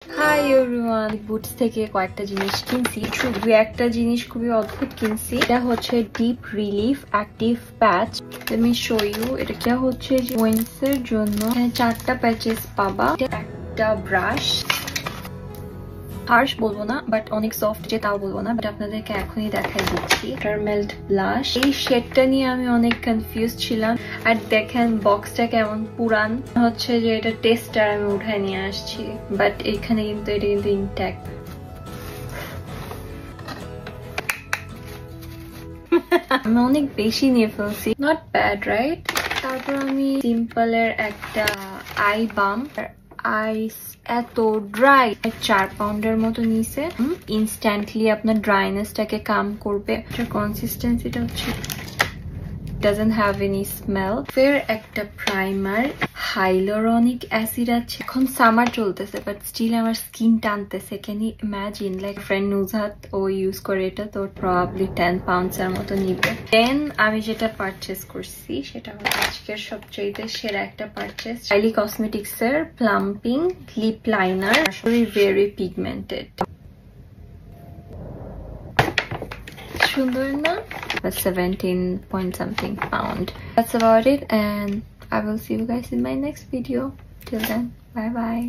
Hi everyone, boots থেকে কয়েকটা জিনিস কিনছি। শুধু একটা জিনিস খুবই অদ্ভুত কিনছি, এটা হচ্ছে ডিপ রিলিফ অ্যাক্টিভ প্যাচ। আমি শো ইউ। এটা কি হচ্ছে ওয়েন্স এর জন্য, এখানে 4টা প্যাচেস পাবা, একটা ব্রাশ, হার্শ বলবো না বাট অনেক সফট যে তাও বলবো না, বাট আপনাদেরকে এখনই দেখাই দিচ্ছি। টার্মেল্ট ব্লাশ, এই শেডটা নিয়ে আমি অনেক কনফিউজ ছিলাম। আর দেখেন বক্সটা কেমন পুরান, হচ্ছে যে এটা টেস্টার আমি উঠায় নিয়ে আসছি, বাট এখানে কিন্তু এটা কিন্তু ইনট্যাক্ট। আমি অনেক বেশি নিয়ে ফেলছি, নট ব্যাড রাইট। তারপর আমি সিম্পলের একটা আই বাম, আইস এত ড্রাই, 4 পাউন্ডের মতো নিছে। ইনস্ট্যান্টলি আপনার ড্রাইনেসটাকে কাম করবে। কনসিস্টেন্সিটা হচ্ছে doesn't have any smell। ফের একটা প্রাইমার, হাইলোরনিক অ্যাসিড আছে। এখন সামার চলতেছে বাট স্টিল আমার স্কিন টানতেছে। Can you imagine? Like friend Nuzhat ও ইউজ করে এটা, তো প্রবাবলি 10 পাউন্ডস এর মতো নিবে। দেন আমি যেটা পারচেস করছি সেটা হলো আজকের সবচেয়ে সেরা একটা পারচেস, কাইলি কসমেটিক্স এর প্লাম্পিং লিপ লাইনার, ভেরি পিগমেন্টেড। সুন্দর না? 17 point something pound. That's about it, and I will see you guys in my next video. Till then, bye bye.